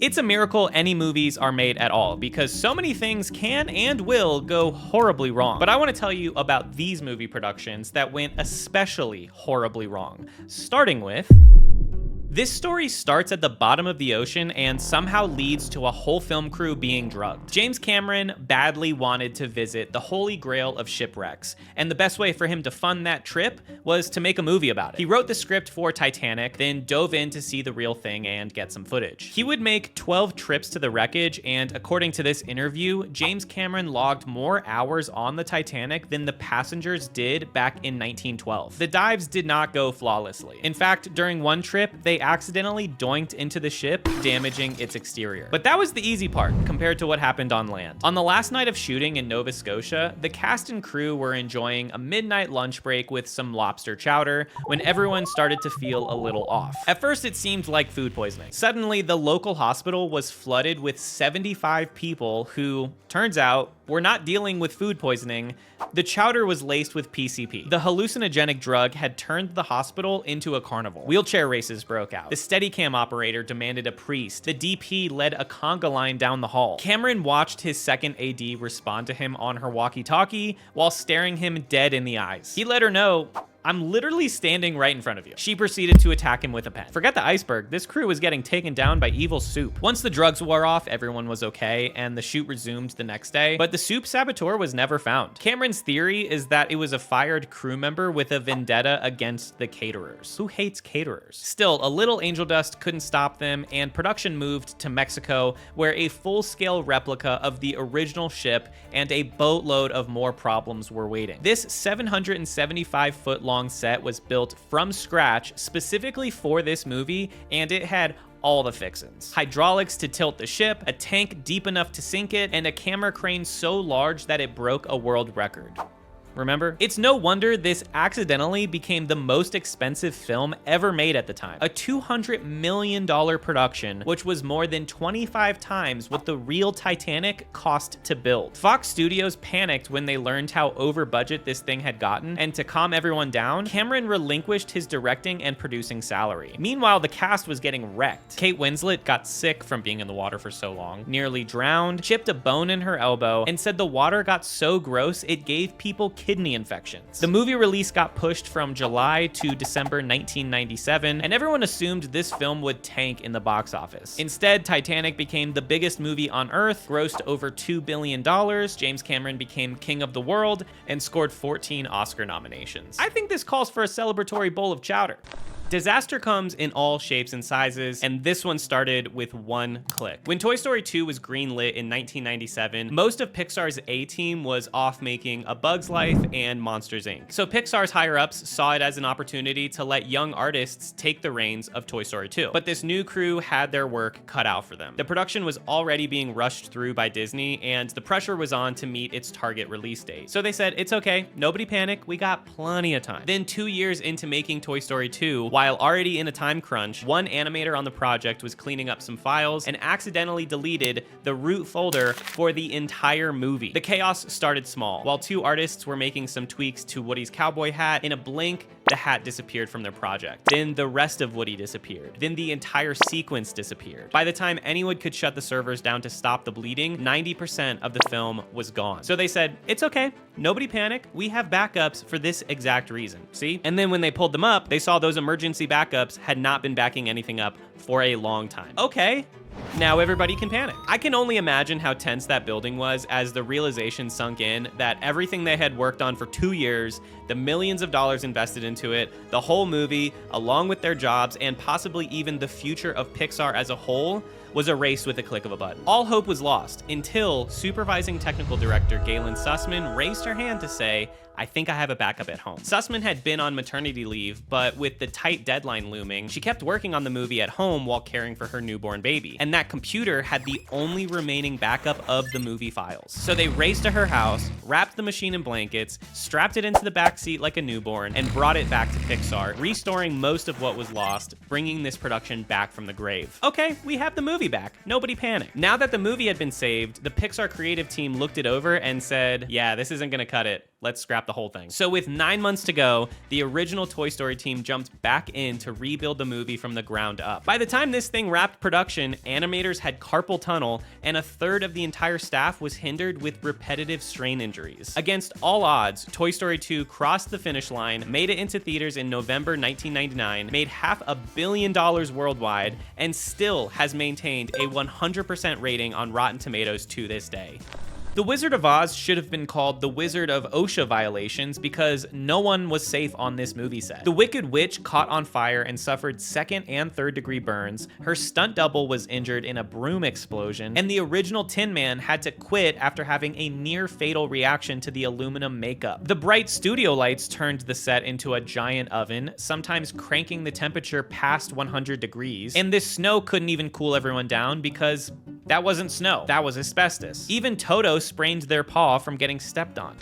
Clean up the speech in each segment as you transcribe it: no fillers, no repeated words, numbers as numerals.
It's a miracle any movies are made at all, because so many things can and will go horribly wrong. But I want to tell you about these movie productions that went especially horribly wrong, starting with... This story starts at the bottom of the ocean and somehow leads to a whole film crew being drugged. James Cameron badly wanted to visit the holy grail of shipwrecks, and the best way for him to fund that trip was to make a movie about it. He wrote the script for Titanic, then dove in to see the real thing and get some footage. He would make 12 trips to the wreckage, and according to this interview, James Cameron logged more hours on the Titanic than the passengers did back in 1912. The dives did not go flawlessly. In fact, during one trip, they accidentally doinked into the ship, damaging its exterior. But that was the easy part compared to what happened on land. On the last night of shooting in Nova Scotia, the cast and crew were enjoying a midnight lunch break with some lobster chowder when everyone started to feel a little off. At first, it seemed like food poisoning. Suddenly, the local hospital was flooded with 75 people who, turns out, were not dealing with food poisoning. The chowder was laced with PCP. The hallucinogenic drug had turned the hospital into a carnival. Wheelchair races broke out. The Steadicam operator demanded a priest. The DP led a conga line down the hall. Cameron watched his second AD respond to him on her walkie-talkie while staring him dead in the eyes. He let her know, "I'm literally standing right in front of you." She proceeded to attack him with a pen. Forget the iceberg, this crew was getting taken down by evil soup. Once the drugs wore off, everyone was okay, and the shoot resumed the next day, but the soup saboteur was never found. Cameron's theory is that it was a fired crew member with a vendetta against the caterers. Who hates caterers? Still, a little angel dust couldn't stop them, and production moved to Mexico, where a full-scale replica of the original ship and a boatload of more problems were waiting. This 775-foot-long set was built from scratch specifically for this movie, and it had all the fixins. Hydraulics to tilt the ship, a tank deep enough to sink it, and a camera crane so large that it broke a world record. Remember? It's no wonder this accidentally became the most expensive film ever made at the time. A $200 million production, which was more than 25 times what the real Titanic cost to build. Fox Studios panicked when they learned how over budget this thing had gotten, and to calm everyone down, Cameron relinquished his directing and producing salary. Meanwhile, the cast was getting wrecked. Kate Winslet got sick from being in the water for so long, nearly drowned, chipped a bone in her elbow, and said the water got so gross it gave people kidney infections. The movie release got pushed from July to December 1997, and everyone assumed this film would tank in the box office. Instead, Titanic became the biggest movie on Earth, grossed over $2 billion, James Cameron became king of the world, and scored 14 Oscar nominations. I think this calls for a celebratory bowl of chowder. Disaster comes in all shapes and sizes, and this one started with one click. When Toy Story 2 was greenlit in 1997, most of Pixar's A-team was off making A Bug's Life and Monsters, Inc. So Pixar's higher-ups saw it as an opportunity to let young artists take the reins of Toy Story 2. But this new crew had their work cut out for them. The production was already being rushed through by Disney, and the pressure was on to meet its target release date. So they said, it's okay, nobody panic, we got plenty of time. Then 2 years into making Toy Story 2, while already in a time crunch, one animator on the project was cleaning up some files and accidentally deleted the root folder for the entire movie. The chaos started small. While two artists were making some tweaks to Woody's cowboy hat, in a blink, the hat disappeared from their project. Then the rest of Woody disappeared. Then the entire sequence disappeared. By the time anyone could shut the servers down to stop the bleeding, 90% of the film was gone. So they said, it's okay, nobody panic, we have backups for this exact reason, see? And then when they pulled them up, they saw those emergency backups had not been backing anything up for a long time. Okay, now everybody can panic. I can only imagine how tense that building was as the realization sunk in that everything they had worked on for 2 years, the millions of dollars invested into it, the whole movie, along with their jobs, and possibly even the future of Pixar as a whole, was erased with a click of a button. All hope was lost until supervising technical director Galen Sussman raised her hand to say, I think I have a backup at home. Sussman had been on maternity leave, but with the tight deadline looming, she kept working on the movie at home while caring for her newborn baby. And that computer had the only remaining backup of the movie files. So they raced to her house, wrapped the machine in blankets, strapped it into the back seat like a newborn, and brought it back to Pixar, restoring most of what was lost, bringing this production back from the grave. Okay, we have the movie back. Nobody panic. Now that the movie had been saved, the Pixar creative team looked it over and said, yeah, this isn't gonna cut it. let's scrap the whole thing. So with 9 months to go, the original Toy Story team jumped back in to rebuild the movie from the ground up. By the time this thing wrapped production, animators had carpal tunnel, and a third of the entire staff was hindered with repetitive strain injuries. Against all odds, Toy Story 2 crossed the finish line, made it into theaters in November 1999, made $500 million worldwide, and still has maintained a 100% rating on Rotten Tomatoes to this day. The Wizard of Oz should have been called the Wizard of OSHA violations because no one was safe on this movie set. The Wicked Witch caught on fire and suffered second and third degree burns, her stunt double was injured in a broom explosion, and the original Tin Man had to quit after having a near fatal reaction to the aluminum makeup. The bright studio lights turned the set into a giant oven, sometimes cranking the temperature past 100 degrees, and this snow couldn't even cool everyone down because that wasn't snow, that was asbestos. Even Toto sprained their paw from getting stepped on.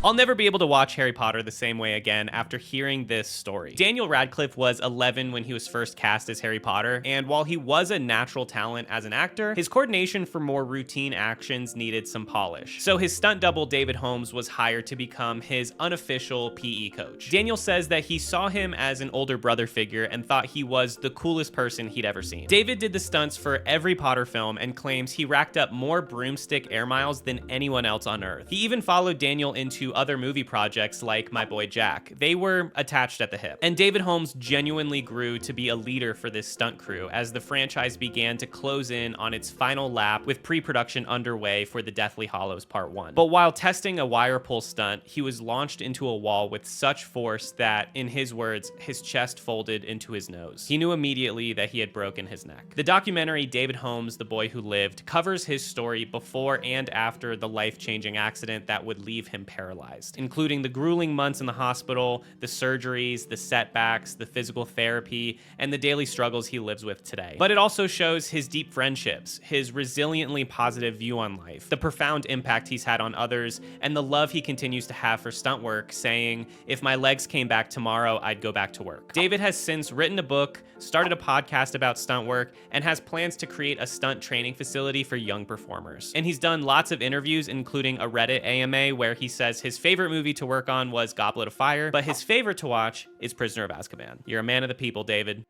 I'll never be able to watch Harry Potter the same way again after hearing this story. Daniel Radcliffe was 11 when he was first cast as Harry Potter, and while he was a natural talent as an actor, his coordination for more routine actions needed some polish. So his stunt double David Holmes was hired to become his unofficial PE coach. Daniel says that he saw him as an older brother figure and thought he was the coolest person he'd ever seen. David did the stunts for every Potter film and claims he racked up more broomstick air miles than anyone else on Earth. He even followed Daniel into other movie projects like My Boy Jack. They were attached at the hip. And David Holmes genuinely grew to be a leader for this stunt crew as the franchise began to close in on its final lap with pre-production underway for the Deathly Hallows Part 1. But while testing a wire pull stunt, he was launched into a wall with such force that, in his words, his chest folded into his nose. He knew immediately that he had broken his neck. The documentary David Holmes, The Boy Who Lived covers his story before and after the life-changing accident that would leave him paralyzed, including the grueling months in the hospital, the surgeries, the setbacks, the physical therapy, and the daily struggles he lives with today. But it also shows his deep friendships, his resiliently positive view on life, the profound impact he's had on others, and the love he continues to have for stunt work, saying, "If my legs came back tomorrow, I'd go back to work." David has since written a book, started a podcast about stunt work, and has plans to create a stunt training facility for young performers. And he's done lots of interviews, including a Reddit AMA where he says his favorite movie to work on was Goblet of Fire, but his favorite to watch is Prisoner of Azkaban. You're a man of the people, David.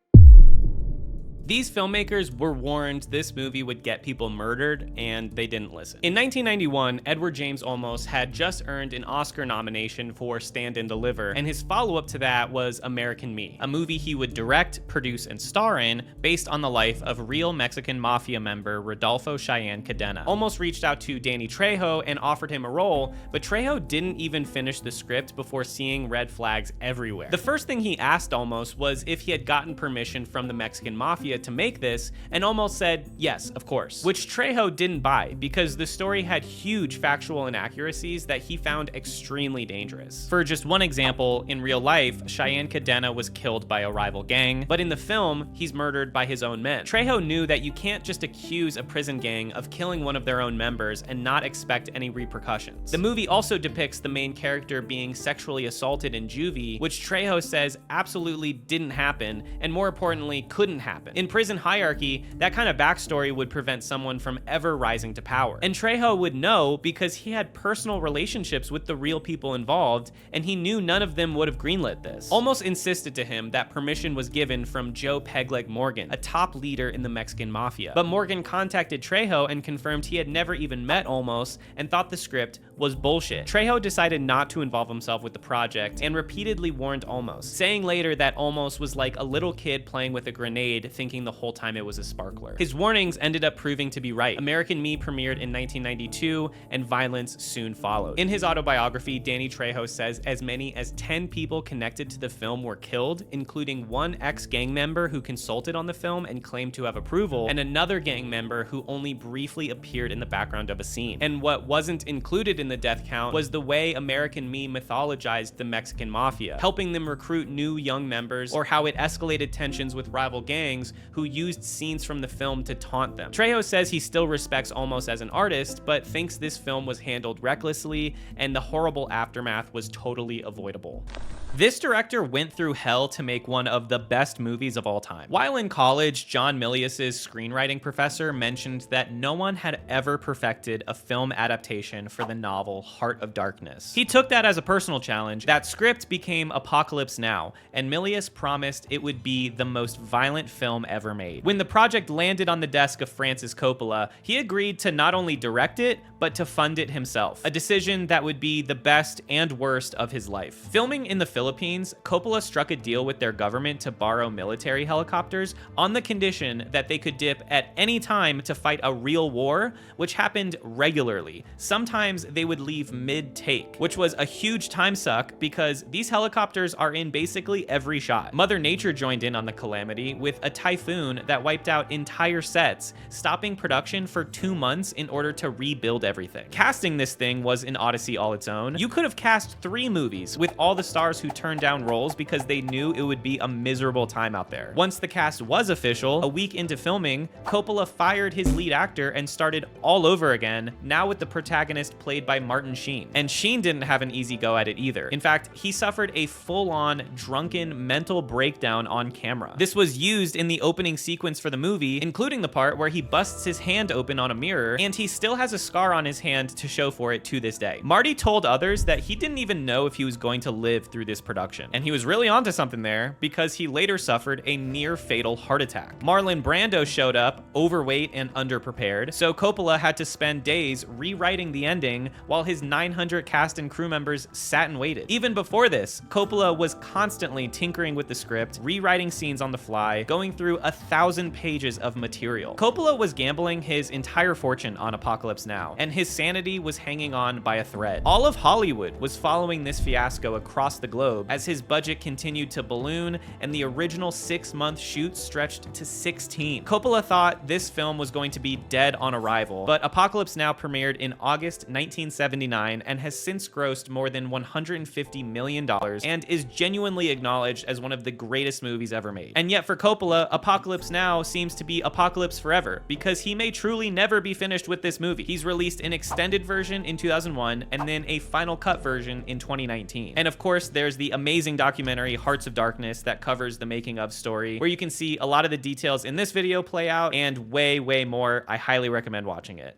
These filmmakers were warned this movie would get people murdered, and they didn't listen. In 1991, Edward James Olmos had just earned an Oscar nomination for Stand and Deliver, and his follow-up to that was American Me, a movie he would direct, produce, and star in based on the life of real Mexican mafia member Rodolfo Cheyenne Cadena. Olmos reached out to Danny Trejo and offered him a role, but Trejo didn't even finish the script before seeing red flags everywhere. The first thing he asked Olmos was if he had gotten permission from the Mexican mafia to make this, and Olmos said, yes, of course, which Trejo didn't buy because the story had huge factual inaccuracies that he found extremely dangerous. For just one example, in real life, Cheyenne Cadena was killed by a rival gang, but in the film, he's murdered by his own men. Trejo knew that you can't just accuse a prison gang of killing one of their own members and not expect any repercussions. The movie also depicts the main character being sexually assaulted in juvie, which Trejo says absolutely didn't happen, and more importantly, couldn't happen. In prison hierarchy, that kind of backstory would prevent someone from ever rising to power. And Trejo would know because he had personal relationships with the real people involved, and he knew none of them would have greenlit this. Olmos insisted to him that permission was given from Joe Pegleg Morgan, a top leader in the Mexican mafia. But Morgan contacted Trejo and confirmed he had never even met Olmos and thought the script was bullshit. Trejo decided not to involve himself with the project and repeatedly warned Olmos, saying later that Olmos was like a little kid playing with a grenade thinking the whole time it was a sparkler. His warnings ended up proving to be right. American Me premiered in 1992 and violence soon followed. In his autobiography, Danny Trejo says as many as 10 people connected to the film were killed, including one ex-gang member who consulted on the film and claimed to have approval, and another gang member who only briefly appeared in the background of a scene. And what wasn't included in the death count was the way American Me mythologized the Mexican mafia, helping them recruit new young members, or how it escalated tensions with rival gangs who used scenes from the film to taunt them. Trejo says he still respects Olmos as an artist, but thinks this film was handled recklessly and the horrible aftermath was totally avoidable. This director went through hell to make one of the best movies of all time. While in college, John Milius's screenwriting professor mentioned that no one had ever perfected a film adaptation for the novel Heart of Darkness. He took that as a personal challenge. That script became Apocalypse Now, and Milius promised it would be the most violent film ever made. When the project landed on the desk of Francis Coppola, he agreed to not only direct it, but to fund it himself, a decision that would be the best and worst of his life. Filming in the Philippines, Coppola struck a deal with their government to borrow military helicopters on the condition that they could dip at any time to fight a real war, which happened regularly. Sometimes they would leave mid-take, which was a huge time suck because these helicopters are in basically every shot. Mother Nature joined in on the calamity with a typhoon that wiped out entire sets, stopping production for 2 months in order to rebuild everything. Casting this thing was an odyssey all its own. You could have cast 3 movies with all the stars who turned down roles because they knew it would be a miserable time out there. Once the cast was official, a week into filming, Coppola fired his lead actor and started all over again, now with the protagonist played by Martin Sheen. And Sheen didn't have an easy go at it either. In fact, he suffered a full-on drunken mental breakdown on camera. This was used in the opening sequence for the movie, including the part where he busts his hand open on a mirror, and he still has a scar on his hand to show for it to this day. Marty told others that he didn't even know if he was going to live through this production, and he was really onto something there because he later suffered a near fatal heart attack. Marlon Brando showed up, overweight and underprepared, so Coppola had to spend days rewriting the ending while his 900 cast and crew members sat and waited. Even before this, Coppola was constantly tinkering with the script, rewriting scenes on the fly, going through 1,000 pages of material. Coppola was gambling his entire fortune on Apocalypse Now, and his sanity was hanging on by a thread. All of Hollywood was following this fiasco across the globe as his budget continued to balloon and the original 6-month shoot stretched to 16. Coppola thought this film was going to be dead on arrival, but Apocalypse Now premiered in August 1979 and has since grossed more than $150 million and is genuinely acknowledged as one of the greatest movies ever made. And yet for Coppola, Apocalypse Now seems to be Apocalypse Forever, because he may truly never be finished with this movie. He's released an extended version in 2001 and then a final cut version in 2019. And of course, there's the amazing documentary Hearts of Darkness that covers the making of story, where you can see a lot of the details in this video play out and way, way more. I highly recommend watching it.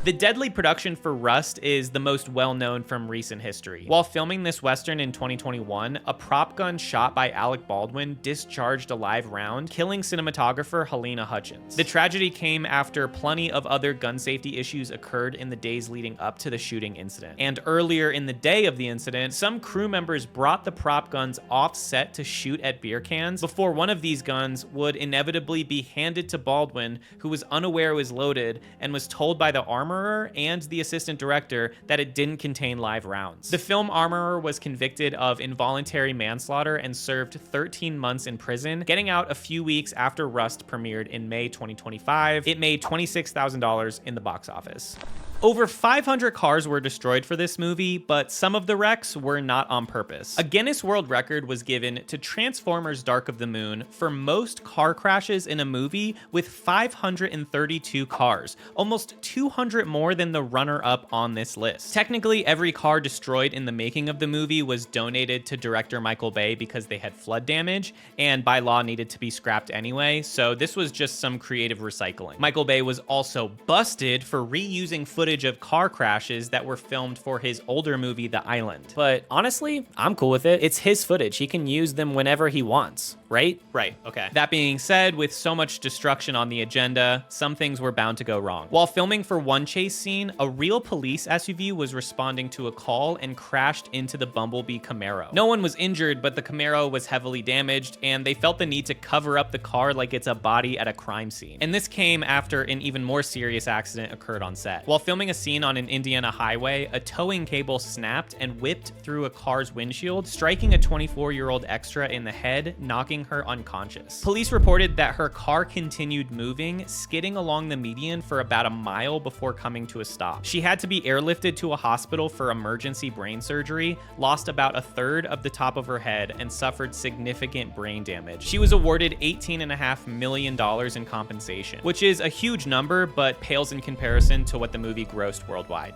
The deadly production for Rust is the most well-known from recent history. While filming this Western in 2021, a prop gun shot by Alec Baldwin discharged a live round, killing cinematographer Helena Hutchins. The tragedy came after plenty of other gun safety issues occurred in the days leading up to the shooting incident. And earlier in the day of the incident, some crew members brought the prop guns off set to shoot at beer cans before one of these guns would inevitably be handed to Baldwin, who was unaware it was loaded and was told by the armorer and the assistant director that it didn't contain live rounds. The film armorer was convicted of involuntary manslaughter and served 13 months in prison, getting out a few weeks after Rust premiered in May 2025. It made $26,000 in the box office. Over 500 cars were destroyed for this movie, but some of the wrecks were not on purpose. A Guinness World Record was given to Transformers: Dark of the Moon for most car crashes in a movie with 532 cars, almost 200 more than the runner-up on this list. Technically, every car destroyed in the making of the movie was donated to director Michael Bay because they had flood damage, and by law needed to be scrapped anyway, so this was just some creative recycling. Michael Bay was also busted for reusing footage of car crashes that were filmed for his older movie, The Island. But honestly, I'm cool with it. It's his footage. He can use them whenever he wants, right? Right, okay. That being said, with so much destruction on the agenda, some things were bound to go wrong. While filming for one chase scene, a real police SUV was responding to a call and crashed into the Bumblebee Camaro. No one was injured, but the Camaro was heavily damaged, and they felt the need to cover up the car like it's a body at a crime scene. And this came after an even more serious accident occurred on set. While filming a scene on an Indiana highway, a towing cable snapped and whipped through a car's windshield, striking a 24-year-old extra in the head, knocking her unconscious. Police reported that her car continued moving, skidding along the median for about a mile before coming to a stop. She had to be airlifted to a hospital for emergency brain surgery, lost about 1/3 of the top of her head, and suffered significant brain damage. She was awarded $18.5 million in compensation, which is a huge number, but pales in comparison to what the movie grossed worldwide.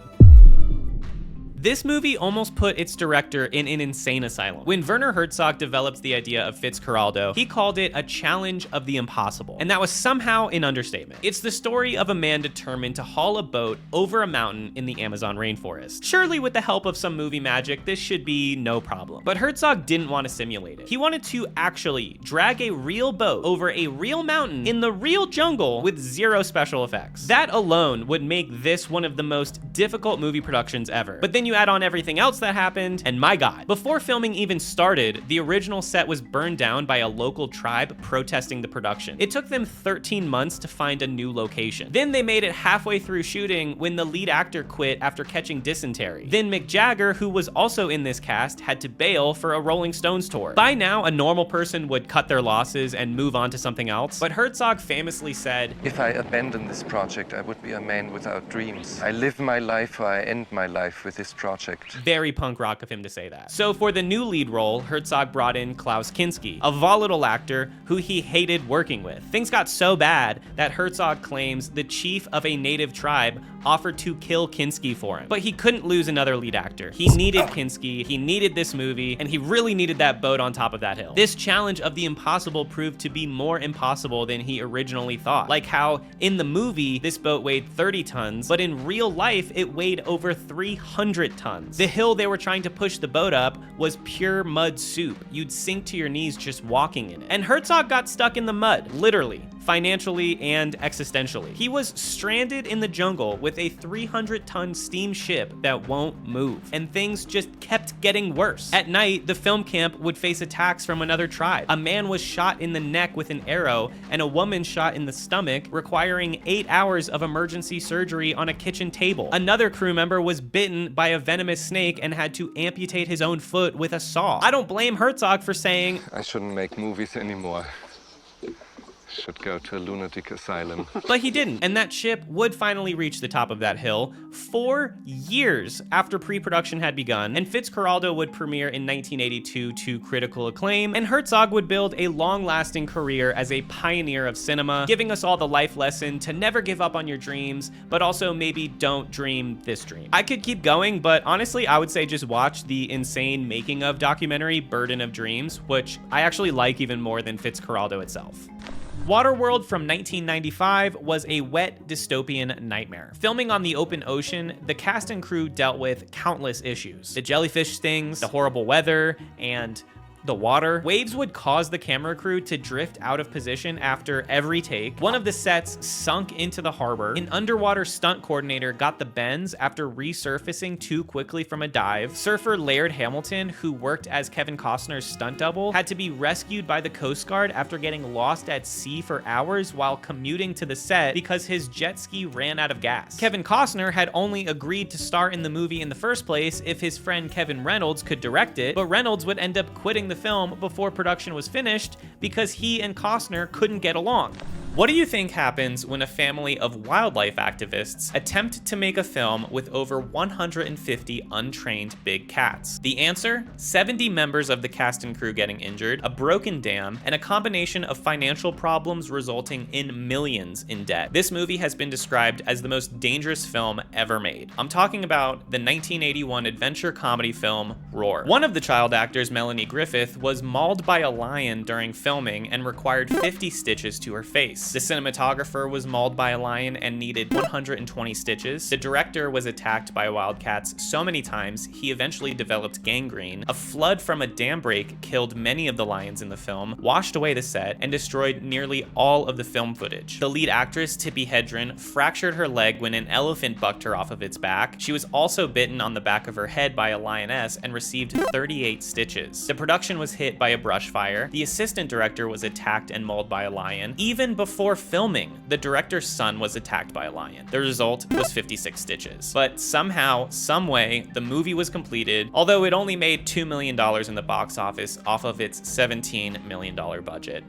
This movie almost put its director in an insane asylum. When Werner Herzog developed the idea of Fitzcarraldo, he called it a challenge of the impossible, and that was somehow an understatement. It's the story of a man determined to haul a boat over a mountain in the Amazon rainforest. Surely with the help of some movie magic, this should be no problem. But Herzog didn't want to simulate it. He wanted to actually drag a real boat over a real mountain in the real jungle with zero special effects. That alone would make this one of the most difficult movie productions ever. But then you add on everything else that happened, and my God. Before filming even started, the original set was burned down by a local tribe protesting the production. It took them 13 months to find a new location. Then they made it halfway through shooting when the lead actor quit after catching dysentery. Then Mick Jagger, who was also in this cast, had to bail for a Rolling Stones tour. By now, a normal person would cut their losses and move on to something else, but Herzog famously said, "If I abandon this project, I would be a man without dreams. I live my life or I end my life with this project." Very punk rock of him to say that. So for the new lead role, Herzog brought in Klaus Kinski, a volatile actor who he hated working with. Things got so bad that Herzog claims the chief of a native tribe offered to kill Kinski for him. But he couldn't lose another lead actor. He needed Kinski, he needed this movie, and he really needed that boat on top of that hill. This challenge of the impossible proved to be more impossible than he originally thought. Like how in the movie, this boat weighed 30 tons, but in real life, it weighed over 300 tons. The hill they were trying to push the boat up was pure mud soup. You'd sink to your knees just walking in it. And Herzog got stuck in the mud, literally, financially and existentially. He was stranded in the jungle with a 300-ton steam ship that won't move, and things just kept getting worse. At night, the film camp would face attacks from another tribe. A man was shot in the neck with an arrow, and a woman shot in the stomach, requiring 8 hours of emergency surgery on a kitchen table. Another crew member was bitten by a venomous snake and had to amputate his own foot with a saw. I don't blame Herzog for saying, "I shouldn't make movies anymore. Should go to a lunatic asylum." But he didn't, and that ship would finally reach the top of that hill 4 years after pre-production had begun, and Fitzcarraldo would premiere in 1982 to critical acclaim, and Herzog would build a long-lasting career as a pioneer of cinema, giving us all the life lesson to never give up on your dreams, but also maybe don't dream this dream. I could keep going, but honestly, I would say just watch the insane making of documentary Burden of Dreams, which I actually like even more than Fitzcarraldo itself. Waterworld from 1995 was a wet dystopian nightmare. Filming on the open ocean, the cast and crew dealt with countless issues. The jellyfish stings, the horrible weather, and the water. Waves would cause the camera crew to drift out of position after every take. One of the sets sunk into the harbor. An underwater stunt coordinator got the bends after resurfacing too quickly from a dive. Surfer Laird Hamilton, who worked as Kevin Costner's stunt double, had to be rescued by the Coast Guard after getting lost at sea for hours while commuting to the set because his jet ski ran out of gas. Kevin Costner had only agreed to star in the movie in the first place if his friend Kevin Reynolds could direct it, but Reynolds would end up quitting the film before production was finished because he and Costner couldn't get along. What do you think happens when a family of wildlife activists attempt to make a film with over 150 untrained big cats? The answer? 70 members of the cast and crew getting injured, a broken dam, and a combination of financial problems resulting in millions in debt. This movie has been described as the most dangerous film ever made. I'm talking about the 1981 adventure comedy film Roar. One of the child actors, Melanie Griffith, was mauled by a lion during filming and required 50 stitches to her face. The cinematographer was mauled by a lion and needed 120 stitches. The director was attacked by wildcats so many times he eventually developed gangrene. A flood from a dam break killed many of the lions in the film, washed away the set, and destroyed nearly all of the film footage. The lead actress, Tippi Hedren, fractured her leg when an elephant bucked her off of its back. She was also bitten on the back of her head by a lioness and received 38 stitches. The production was hit by a brush fire. The assistant director was attacked and mauled by a lion. Even before filming, the director's son was attacked by a lion. The result was 56 stitches. But somehow, someway, the movie was completed, although it only made $2 million in the box office off of its $17 million budget.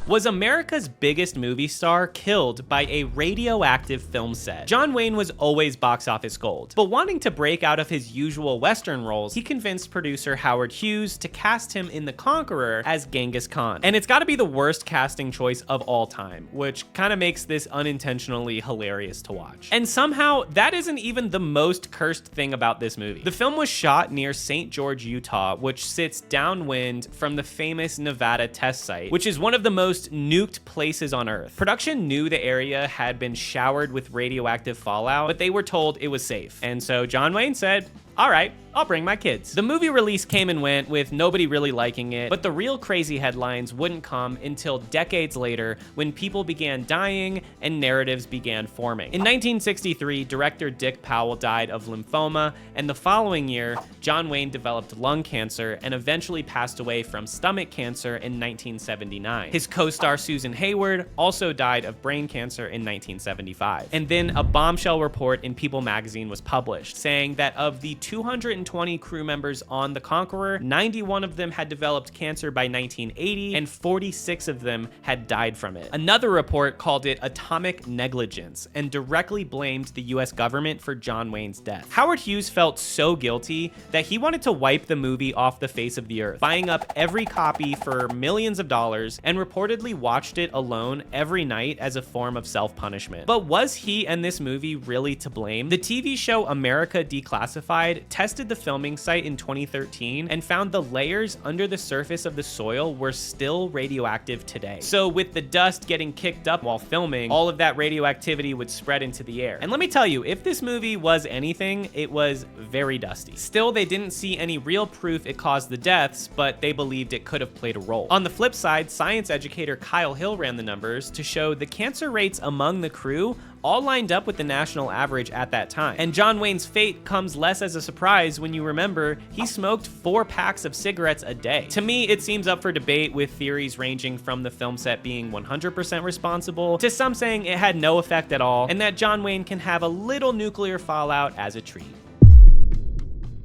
Was America's biggest movie star killed by a radioactive film set? John Wayne was always box office gold, but wanting to break out of his usual Western roles, he convinced producer Howard Hughes to cast him in The Conqueror as Genghis Khan. And it's gotta be the worst casting choice of all time, which kind of makes this unintentionally hilarious to watch. And somehow, that isn't even the most cursed thing about this movie. The film was shot near St. George, Utah, which sits downwind from the famous Nevada test site, which is one of the most nuked places on Earth. Production knew the area had been showered with radioactive fallout, but they were told it was safe. And so John Wayne said, all right, I'll bring my kids. The movie release came and went with nobody really liking it, but the real crazy headlines wouldn't come until decades later when people began dying and narratives began forming. In 1963, director Dick Powell died of lymphoma, and the following year, John Wayne developed lung cancer and eventually passed away from stomach cancer in 1979. His co-star Susan Hayward also died of brain cancer in 1975. And then a bombshell report in People magazine was published, saying that of the 220 crew members on The Conqueror, 91 of them had developed cancer by 1980, and 46 of them had died from it. Another report called it atomic negligence and directly blamed the US government for John Wayne's death. Howard Hughes felt so guilty that he wanted to wipe the movie off the face of the earth, buying up every copy for millions of dollars, and reportedly watched it alone every night as a form of self-punishment. But was he and this movie really to blame? The TV show America Declassified tested the filming site in 2013 and found the layers under the surface of the soil were still radioactive today. So with the dust getting kicked up while filming, all of that radioactivity would spread into the air. And let me tell you, if this movie was anything, it was very dusty. Still, they didn't see any real proof it caused the deaths, but they believed it could have played a role. On the flip side, science educator Kyle Hill ran the numbers to show the cancer rates among the crew all lined up with the national average at that time. And John Wayne's fate comes less as a surprise when you remember he smoked 4 packs of cigarettes a day. To me, it seems up for debate, with theories ranging from the film set being 100% responsible to some saying it had no effect at all, and that John Wayne can have a little nuclear fallout as a treat.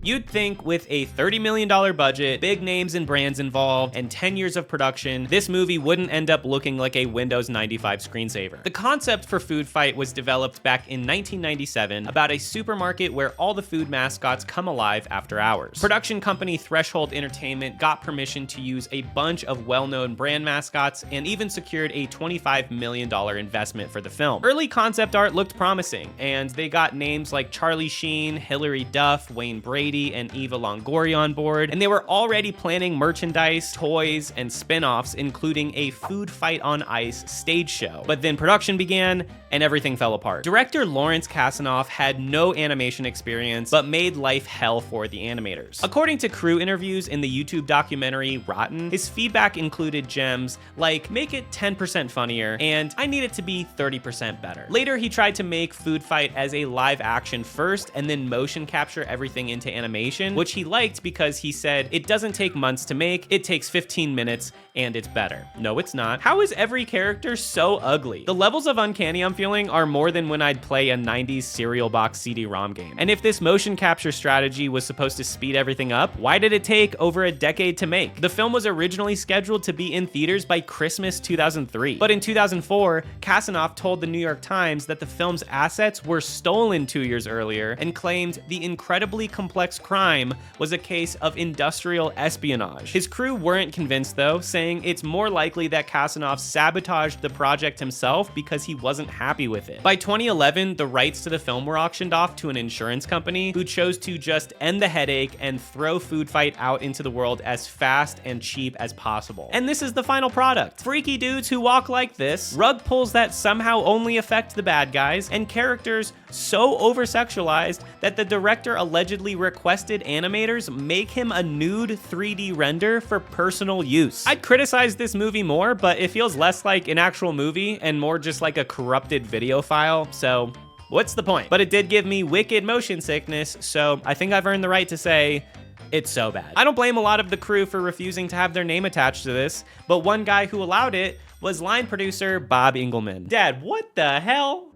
You'd think with a $30 million budget, big names and brands involved, and 10 years of production, this movie wouldn't end up looking like a Windows 95 screensaver. The concept for Food Fight was developed back in 1997 about a supermarket where all the food mascots come alive after hours. Production company Threshold Entertainment got permission to use a bunch of well-known brand mascots and even secured a $25 million investment for the film. Early concept art looked promising, and they got names like Charlie Sheen, Hilary Duff, Wayne Brady, and Eva Longoria on board, and they were already planning merchandise, toys, and spin-offs, including a Food Fight on Ice stage show. But then production began, and everything fell apart. Director Lawrence Kasanoff had no animation experience, but made life hell for the animators. According to crew interviews in the YouTube documentary Rotten, his feedback included gems like, make it 10% funnier, and I need it to be 30% better. Later, he tried to make Food Fight as a live action first, and then motion capture everything into animation, which he liked because he said, it doesn't take months to make, it takes 15 minutes, and it's better. No, it's not. How is every character so ugly? The levels of uncanny I'm feeling are more than when I'd play a 90s cereal box CD-ROM game. And if this motion capture strategy was supposed to speed everything up, why did it take over a decade to make? The film was originally scheduled to be in theaters by Christmas 2003. But in 2004, Kasanoff told the New York Times that the film's assets were stolen 2 years earlier and claimed the incredibly complex crime was a case of industrial espionage. His crew weren't convinced though, saying it's more likely that Kasanoff sabotaged the project himself because he wasn't happy with it. By 2011, the rights to the film were auctioned off to an insurance company who chose to just end the headache and throw Food Fight out into the world as fast and cheap as possible. And this is the final product. Freaky dudes who walk like this, rug pulls that somehow only affect the bad guys, and characters so over-sexualized that the director allegedly requested animators make him a nude 3D render for personal use. I'd criticize this movie more, but it feels less like an actual movie and more just like a corrupted video file, so what's the point? But it did give me wicked motion sickness, so I think I've earned the right to say it's so bad. I don't blame a lot of the crew for refusing to have their name attached to this, but one guy who allowed it was line producer Bob Engelman. Dad, what the hell?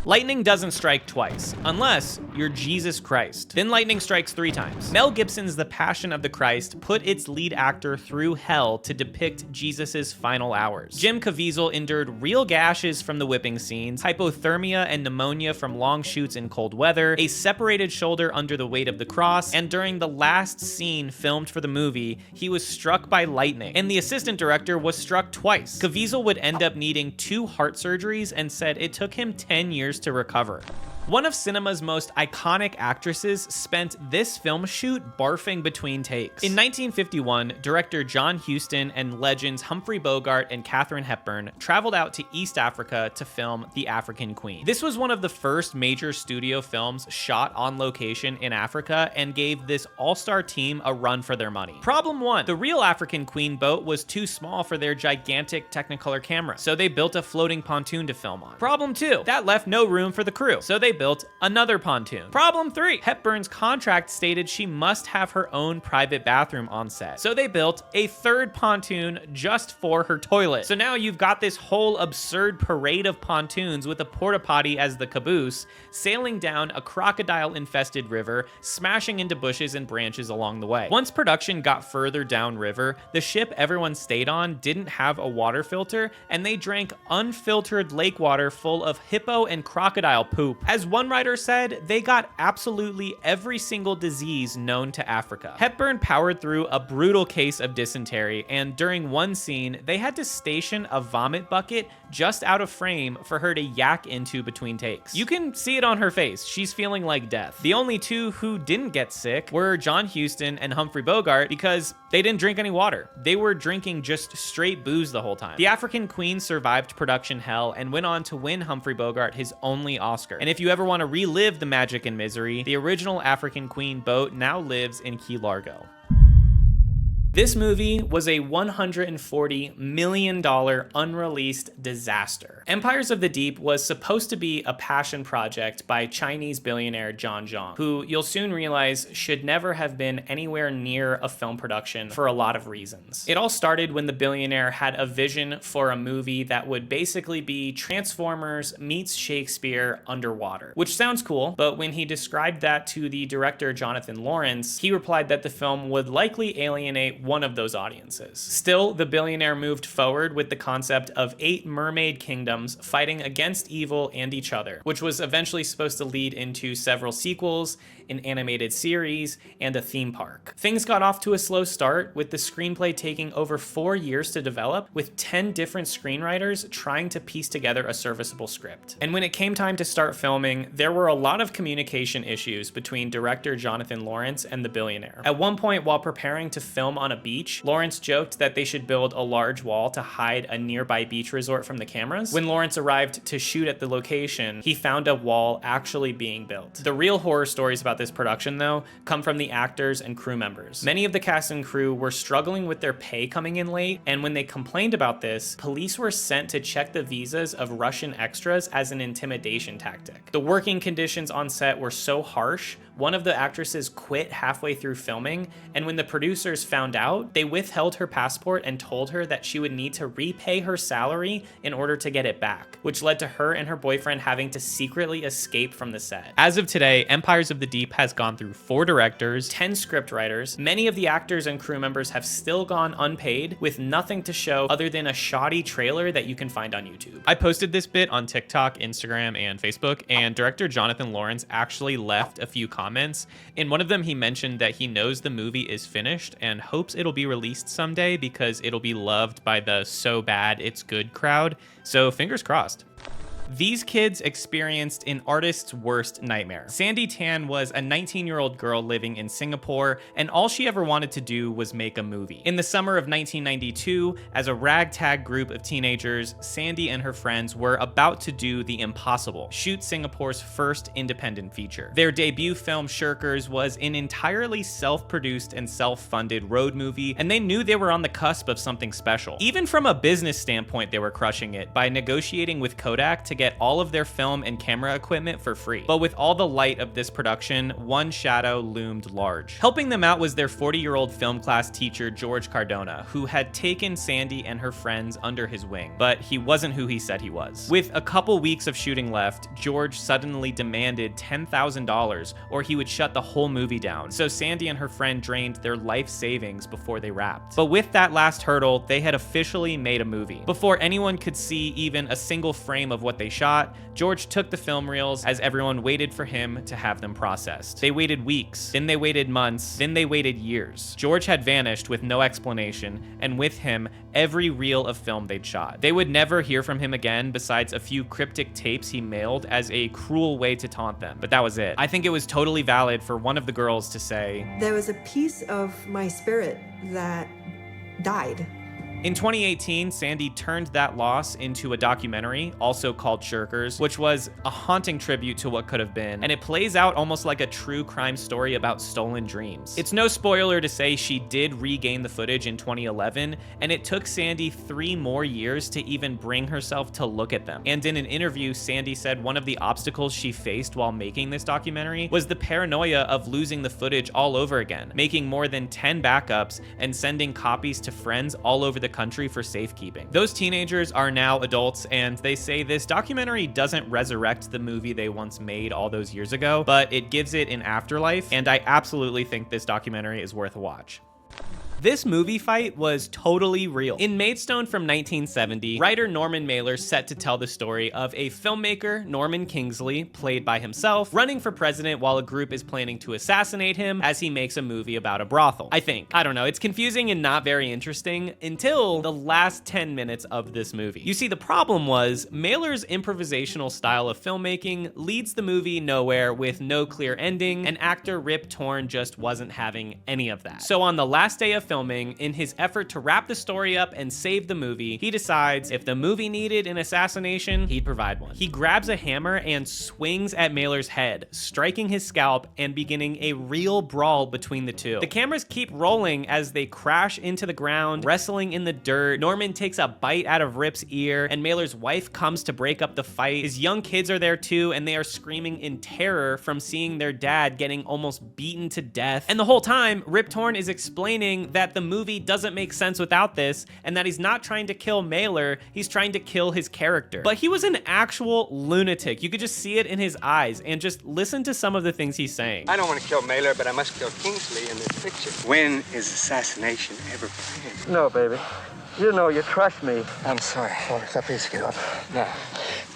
Lightning doesn't strike twice, unless you're Jesus Christ. Then lightning strikes 3 times. Mel Gibson's The Passion of the Christ put its lead actor through hell to depict Jesus's final hours. Jim Caviezel endured real gashes from the whipping scenes, hypothermia and pneumonia from long shoots in cold weather, a separated shoulder under the weight of the cross, and during the last scene filmed for the movie, he was struck by lightning, and the assistant director was struck twice. Caviezel would end up needing 2 heart surgeries and said it took him 10 years to recover. One of cinema's most iconic actresses spent this film shoot barfing between takes. In 1951, director John Huston and legends Humphrey Bogart and Katharine Hepburn traveled out to East Africa to film The African Queen. This was one of the first major studio films shot on location in Africa and gave this all-star team a run for their money. Problem 1, the real African Queen boat was too small for their gigantic Technicolor camera, so they built a floating pontoon to film on. Problem 2, that left no room for the crew, so they built another pontoon. Problem 3, Hepburn's contract stated she must have her own private bathroom on set, so they built a 3rd pontoon just for her toilet. So now you've got this whole absurd parade of pontoons with a porta potty as the caboose, sailing down a crocodile-infested river, smashing into bushes and branches along the way. Once production got further downriver, the ship everyone stayed on didn't have a water filter, and they drank unfiltered lake water full of hippo and crocodile poop. As one writer said, they got absolutely every single disease known to Africa. Hepburn powered through a brutal case of dysentery, and during one scene, they had to station a vomit bucket just out of frame for her to yak into between takes. You can see it on her face. She's feeling like death. The only 2 who didn't get sick were John Huston and Humphrey Bogart because they didn't drink any water. They were drinking just straight booze the whole time. The African Queen survived production hell and went on to win Humphrey Bogart his only Oscar. And if you ever want to relive the magic and misery, the original African Queen boat now lives in Key Largo. This movie was a $140 million unreleased disaster. Empires of the Deep was supposed to be a passion project by Chinese billionaire John Zhang, who you'll soon realize should never have been anywhere near a film production for a lot of reasons. It all started when the billionaire had a vision for a movie that would basically be Transformers meets Shakespeare underwater, which sounds cool, but when he described that to the director Jonathan Lawrence, he replied that the film would likely alienate one of those audiences. Still, the billionaire moved forward with the concept of 8 mermaid kingdoms fighting against evil and each other, which was eventually supposed to lead into several sequels, an animated series, and a theme park. Things got off to a slow start, with the screenplay taking over 4 years to develop, with 10 different screenwriters trying to piece together a serviceable script. And when it came time to start filming, there were a lot of communication issues between director Jonathan Lawrence and the billionaire. At one point, while preparing to film on a beach, Lawrence joked that they should build a large wall to hide a nearby beach resort from the cameras. When Lawrence arrived to shoot at the location, he found a wall actually being built. The real horror stories about this production, though, come from the actors and crew members. Many of the cast and crew were struggling with their pay coming in late, and when they complained about this, police were sent to check the visas of Russian extras as an intimidation tactic. The working conditions on set were so harsh, one of the actresses quit halfway through filming, and when the producers found out, they withheld her passport and told her that she would need to repay her salary in order to get it back, which led to her and her boyfriend having to secretly escape from the set. As of today, Empires of the Deep has gone through 4 directors, 10 scriptwriters. Many of the actors and crew members have still gone unpaid with nothing to show other than a shoddy trailer that you can find on YouTube. I posted this bit on TikTok, Instagram, and Facebook, and director Jonathan Lawrence actually left a few comments. In one of them, he mentioned that he knows the movie is finished and hopes it'll be released someday because it'll be loved by the so bad it's good crowd. So fingers crossed. These kids experienced an artist's worst nightmare. Sandy Tan was a 19-year-old girl living in Singapore, and all she ever wanted to do was make a movie. In the summer of 1992, as a ragtag group of teenagers, Sandy and her friends were about to do the impossible, shoot Singapore's first independent feature. Their debut film, Shirkers, was an entirely self-produced and self-funded road movie, and they knew they were on the cusp of something special. Even from a business standpoint, they were crushing it by negotiating with Kodak to get all of their film and camera equipment for free. But with all the light of this production, one shadow loomed large. Helping them out was their 40-year-old film class teacher, George Cardona, who had taken Sandy and her friends under his wing, but he wasn't who he said he was. With a couple weeks of shooting left, George suddenly demanded $10,000 or he would shut the whole movie down. So Sandy and her friend drained their life savings before they wrapped. But with that last hurdle, they had officially made a movie. Before anyone could see even a single frame of what they shot, George took the film reels as everyone waited for him to have them processed. They waited weeks, then they waited months, then they waited years. George had vanished with no explanation, and with him, every reel of film they'd shot. They would never hear from him again besides a few cryptic tapes he mailed as a cruel way to taunt them, but that was it. I think it was totally valid for one of the girls to say, "There was a piece of my spirit that died." In 2018, Sandy turned that loss into a documentary, also called Shirkers, which was a haunting tribute to what could have been, and it plays out almost like a true crime story about stolen dreams. It's no spoiler to say she did regain the footage in 2011, and it took Sandy 3 more years to even bring herself to look at them. And in an interview, Sandy said one of the obstacles she faced while making this documentary was the paranoia of losing the footage all over again, making more than 10 backups and sending copies to friends all over the country for safekeeping. Those teenagers are now adults, and they say this documentary doesn't resurrect the movie they once made all those years ago, but it gives it an afterlife, and I absolutely think this documentary is worth a watch. This movie fight was totally real. In Maidstone from 1970, writer Norman Mailer set to tell the story of a filmmaker, Norman Kingsley, played by himself, running for president while a group is planning to assassinate him as he makes a movie about a brothel. I think. I don't know, it's confusing and not very interesting until the last 10 minutes of this movie. You see, the problem was Mailer's improvisational style of filmmaking leads the movie nowhere with no clear ending, and actor Rip Torn just wasn't having any of that. So on the last day of filming, in his effort to wrap the story up and save the movie, he decides if the movie needed an assassination, he'd provide one. He grabs a hammer and swings at Mailer's head, striking his scalp and beginning a real brawl between the two. The cameras keep rolling as they crash into the ground, wrestling in the dirt. Norman takes a bite out of Rip's ear, and Mailer's wife comes to break up the fight. His young kids are there too, and they are screaming in terror from seeing their dad getting almost beaten to death. And the whole time, Rip Torn is explaining that the movie doesn't make sense without this, and that he's not trying to kill Mailer, he's trying to kill his character. But he was an actual lunatic. You could just see it in his eyes, and just listen to some of the things he's saying. I don't want to kill Mailer, but I must kill Kingsley in this picture. When is assassination ever planned? No, baby. You know you trust me. I'm sorry, Forrest. Please get up. No.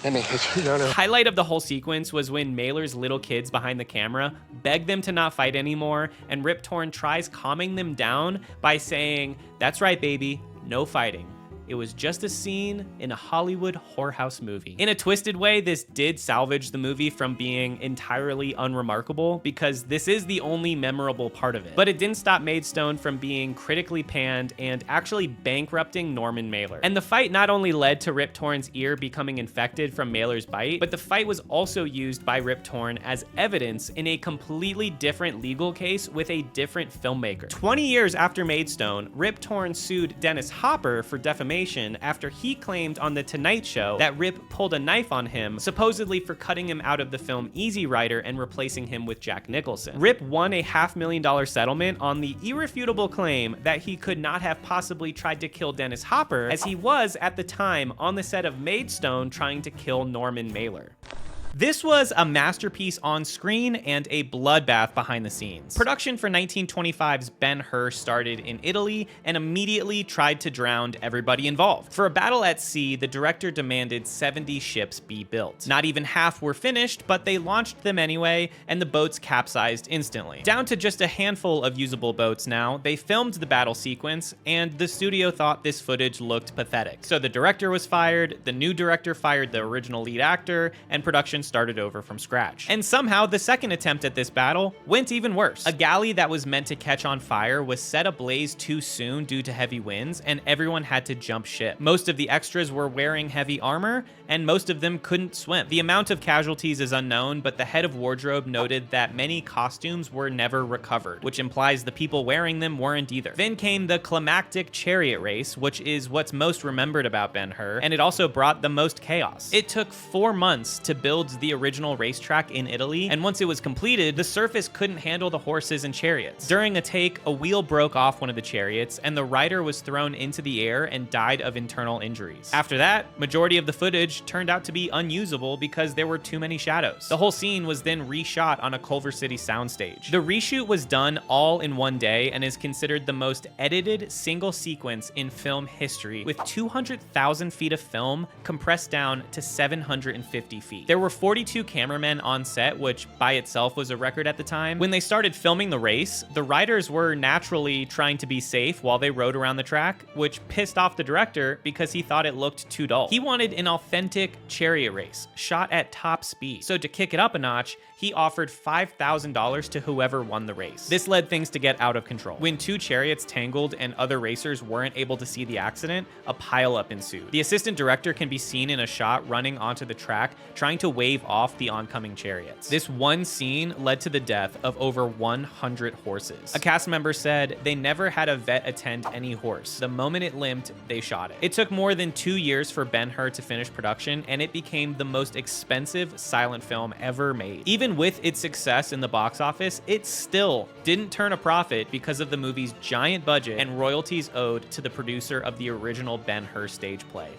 Let me hit you. No. Highlight of the whole sequence was when Mailer's little kids behind the camera beg them to not fight anymore, and Rip Torn tries calming them down by saying, "That's right, baby, no fighting. It was just a scene in a Hollywood whorehouse movie." In a twisted way, this did salvage the movie from being entirely unremarkable, because this is the only memorable part of it. But it didn't stop Maidstone from being critically panned and actually bankrupting Norman Mailer. And the fight not only led to Rip Torn's ear becoming infected from Mailer's bite, but the fight was also used by Rip Torn as evidence in a completely different legal case with a different filmmaker. 20 years after Maidstone, Rip Torn sued Dennis Hopper for defamation after he claimed on The Tonight Show that Rip pulled a knife on him, supposedly for cutting him out of the film Easy Rider and replacing him with Jack Nicholson. Rip won a $500,000 settlement on the irrefutable claim that he could not have possibly tried to kill Dennis Hopper, as he was at the time on the set of Maidstone trying to kill Norman Mailer. This was a masterpiece on screen and a bloodbath behind the scenes. Production for 1925's Ben-Hur started in Italy and immediately tried to drown everybody involved. For A Battle at Sea, the director demanded 70 ships be built. Not even half were finished, but they launched them anyway, and the boats capsized instantly. Down to just a handful of usable boats now, they filmed the battle sequence, and the studio thought this footage looked pathetic. So the director was fired, the new director fired the original lead actor, and production started over from scratch. And somehow, the second attempt at this battle went even worse. A galley that was meant to catch on fire was set ablaze too soon due to heavy winds, and everyone had to jump ship. Most of the extras were wearing heavy armor, and most of them couldn't swim. The amount of casualties is unknown, but the head of wardrobe noted that many costumes were never recovered, which implies the people wearing them weren't either. Then came the climactic chariot race, which is what's most remembered about Ben-Hur, and it also brought the most chaos. It took 4 months to build the original racetrack in Italy, and once it was completed, the surface couldn't handle the horses and chariots. During a take, a wheel broke off one of the chariots, and the rider was thrown into the air and died of internal injuries. After that, majority of the footage turned out to be unusable because there were too many shadows. The whole scene was then reshot on a Culver City soundstage. The reshoot was done all in one day and is considered the most edited single sequence in film history, with 200,000 feet of film compressed down to 750 feet. There were 42 cameramen on set, which by itself was a record at the time. When they started filming the race, the riders were naturally trying to be safe while they rode around the track, which pissed off the director because he thought it looked too dull. He wanted an authentic chariot race, shot at top speed. So to kick it up a notch, he offered $5,000 to whoever won the race. This led things to get out of control. When 2 chariots tangled and other racers weren't able to see the accident, a pileup ensued. The assistant director can be seen in a shot running onto the track, trying to wave off the oncoming chariots. This one scene led to the death of over 100 horses. A cast member said they never had a vet attend any horse. The moment it limped, they shot it. It took more than 2 years for Ben-Hur to finish production, and it became the most expensive silent film ever made. Even with its success in the box office, it still didn't turn a profit because of the movie's giant budget and royalties owed to the producer of the original Ben-Hur stage play.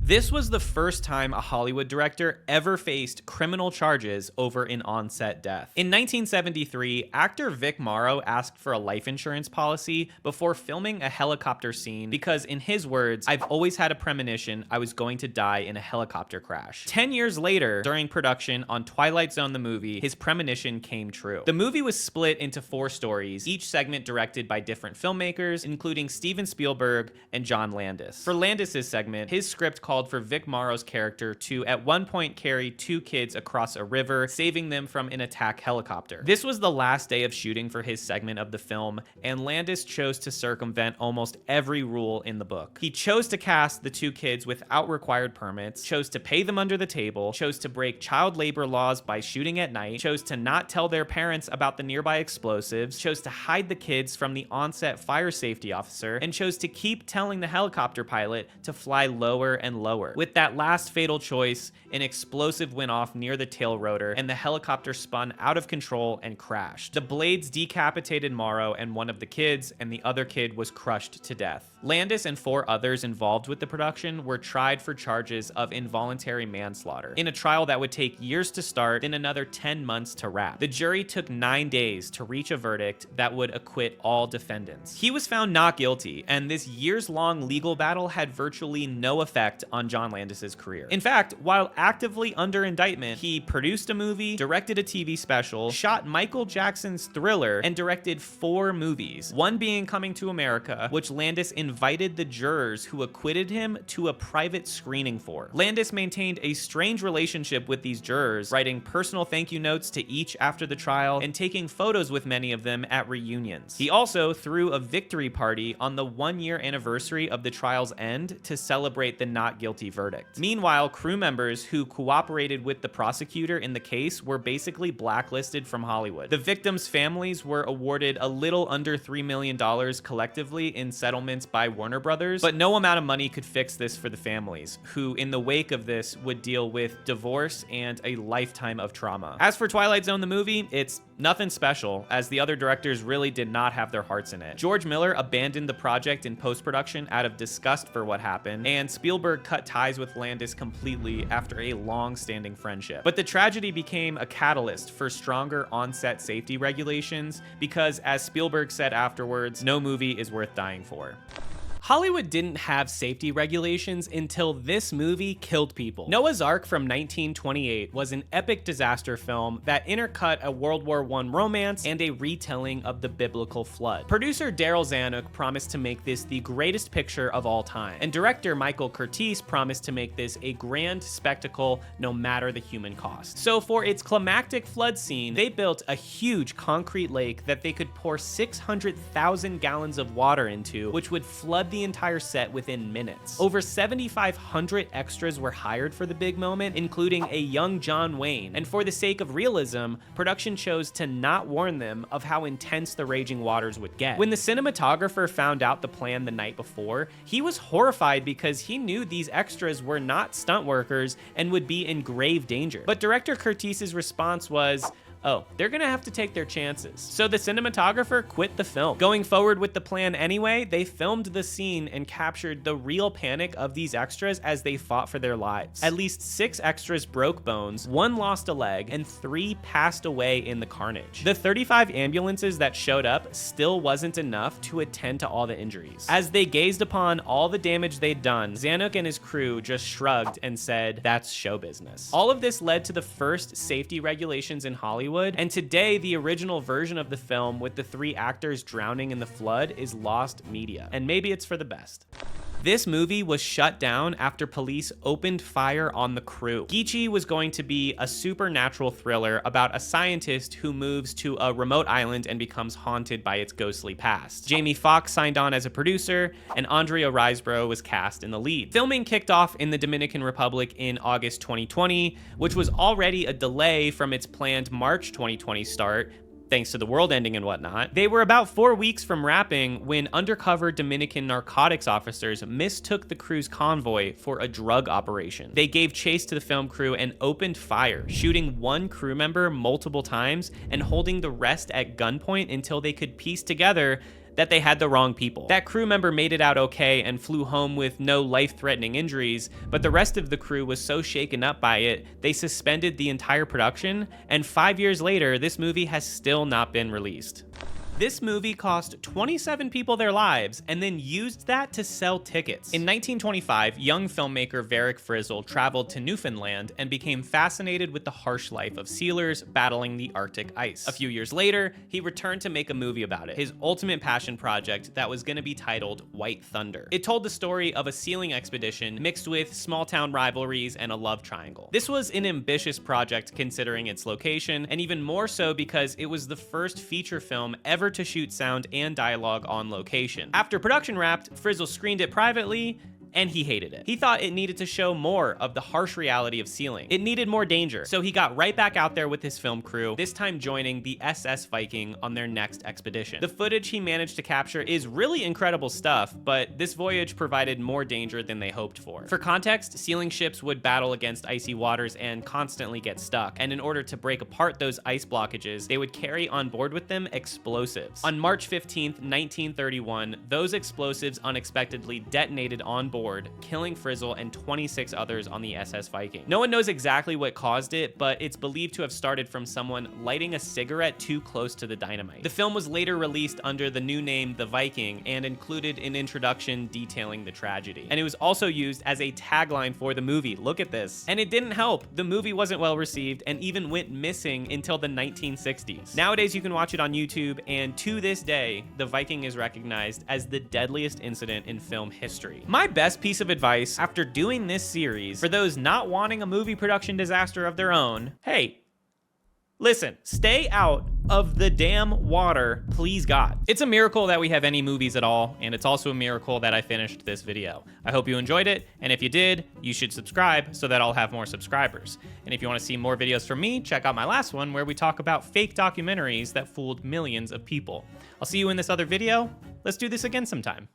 This was the first time a Hollywood director ever faced criminal charges over an on-set death. In 1973, actor Vic Morrow asked for a life insurance policy before filming a helicopter scene because, in his words, "I've always had a premonition I was going to die in a helicopter crash." 10 years later, during production on Twilight Zone the movie, his premonition came true. The movie was split into 4 stories, each segment directed by different filmmakers, including Steven Spielberg and John Landis. For Landis's segment, his script called for Vic Morrow's character to at one point carry 2 kids across a river, saving them from an attack helicopter. This was the last day of shooting for his segment of the film, and Landis chose to circumvent almost every rule in the book. He chose to cast the 2 kids without required permits, chose to pay them under the table, chose to break child labor laws by shooting at night, chose to not tell their parents about the nearby explosives, chose to hide the kids from the on-set fire safety officer, and chose to keep telling the helicopter pilot to fly lower and lower. With that last fatal choice, an explosive went off near the tail rotor, and the helicopter spun out of control and crashed. The blades decapitated Morrow and one of the kids, and the other kid was crushed to death. Landis and 4 others involved with the production were tried for charges of involuntary manslaughter, in a trial that would take years to start, then another 10 months to wrap. The jury took 9 days to reach a verdict that would acquit all defendants. He was found not guilty, and this years-long legal battle had virtually no effect on John Landis's career. In fact, while actively under indictment, he produced a movie, directed a TV special, shot Michael Jackson's Thriller, and directed 4 movies, one being Coming to America, which Landis invited the jurors who acquitted him to a private screening for. Landis maintained a strange relationship with these jurors, writing personal thank you notes to each after the trial and taking photos with many of them at reunions. He also threw a victory party on the 1-year anniversary of the trial's end to celebrate the not guilty verdict. Meanwhile, crew members who cooperated with the prosecutor in the case were basically blacklisted from Hollywood. The victims' families were awarded a little under $3 million collectively in settlements by Warner Brothers, but no amount of money could fix this for the families, who in the wake of this would deal with divorce and a lifetime of trauma. As for Twilight Zone the movie, it's nothing special, as the other directors really did not have their hearts in it. George Miller abandoned the project in post-production out of disgust for what happened, and Spielberg cut ties with Landis completely after a long-standing friendship. But the tragedy became a catalyst for stronger on-set safety regulations because, as Spielberg said afterwards, no movie is worth dying for. Hollywood didn't have safety regulations until this movie killed people. Noah's Ark from 1928 was an epic disaster film that intercut a World War I romance and a retelling of the biblical flood. Producer Daryl Zanuck promised to make this the greatest picture of all time, and director Michael Curtiz promised to make this a grand spectacle no matter the human cost. So for its climactic flood scene, they built a huge concrete lake that they could pour 600,000 gallons of water into, which would flood the entire set within minutes. Over 7,500 extras were hired for the big moment, including a young John Wayne, and for the sake of realism, production chose to not warn them of how intense the raging waters would get. When the cinematographer found out the plan the night before, he was horrified because he knew these extras were not stunt workers and would be in grave danger. But director Curtiz's response was, oh, they're gonna have to take their chances. So the cinematographer quit the film. Going forward with the plan anyway, they filmed the scene and captured the real panic of these extras as they fought for their lives. At least 6 extras broke bones, 1 lost a leg, and 3 passed away in the carnage. The 35 ambulances that showed up still wasn't enough to attend to all the injuries. As they gazed upon all the damage they'd done, Zanuck and his crew just shrugged and said, that's show business. All of this led to the first safety regulations in Hollywood, and today the original version of the film with the 3 actors drowning in the flood is lost media, and maybe it's for the best. This movie was shut down after police opened fire on the crew. Geechee was going to be a supernatural thriller about a scientist who moves to a remote island and becomes haunted by its ghostly past. Jamie Foxx signed on as a producer, and Andrea Riseborough was cast in the lead. Filming kicked off in the Dominican Republic in August 2020, which was already a delay from its planned March 2020 start, thanks to the world ending and whatnot. They were about 4 weeks from wrapping when undercover Dominican narcotics officers mistook the crew's convoy for a drug operation. They gave chase to the film crew and opened fire, shooting 1 crew member multiple times and holding the rest at gunpoint until they could piece together that they had the wrong people. That crew member made it out okay and flew home with no life-threatening injuries, but the rest of the crew was so shaken up by it, they suspended the entire production, and 5 years later, this movie has still not been released. This movie cost 27 people their lives and then used that to sell tickets. In 1925, young filmmaker Varric Frizzle traveled to Newfoundland and became fascinated with the harsh life of sealers battling the Arctic ice. A few years later, he returned to make a movie about it, his ultimate passion project that was going to be titled White Thunder. It told the story of a sealing expedition mixed with small-town rivalries and a love triangle. This was an ambitious project considering its location, and even more so because it was the first feature film ever to shoot sound and dialogue on location. After production wrapped, Frizzle screened it privately, and he hated it. He thought it needed to show more of the harsh reality of sealing. It needed more danger, so he got right back out there with his film crew, this time joining the SS Viking on their next expedition. The footage he managed to capture is really incredible stuff, but this voyage provided more danger than they hoped for. For context, sealing ships would battle against icy waters and constantly get stuck, and in order to break apart those ice blockages, they would carry on board with them explosives. On March 15th, 1931, those explosives unexpectedly detonated on board, killing Frizzle and 26 others on the SS Viking. No one knows exactly what caused it, but it's believed to have started from someone lighting a cigarette too close to the dynamite. The film was later released under the new name The Viking and included an introduction detailing the tragedy. And it was also used as a tagline for the movie. Look at this. And it didn't help. The movie wasn't well received and even went missing until the 1960s. Nowadays, you can watch it on YouTube, and to this day, The Viking is recognized as the deadliest incident in film history. My best piece of advice after doing this series for those not wanting a movie production disaster of their own: hey, listen, stay out of the damn water, please God. It's a miracle that we have any movies at all, and it's also a miracle that I finished this video. I hope you enjoyed it, and if you did, you should subscribe so that I'll have more subscribers. And if you want to see more videos from me, check out my last one where we talk about fake documentaries that fooled millions of people. I'll see you in this other video. Let's do this again sometime.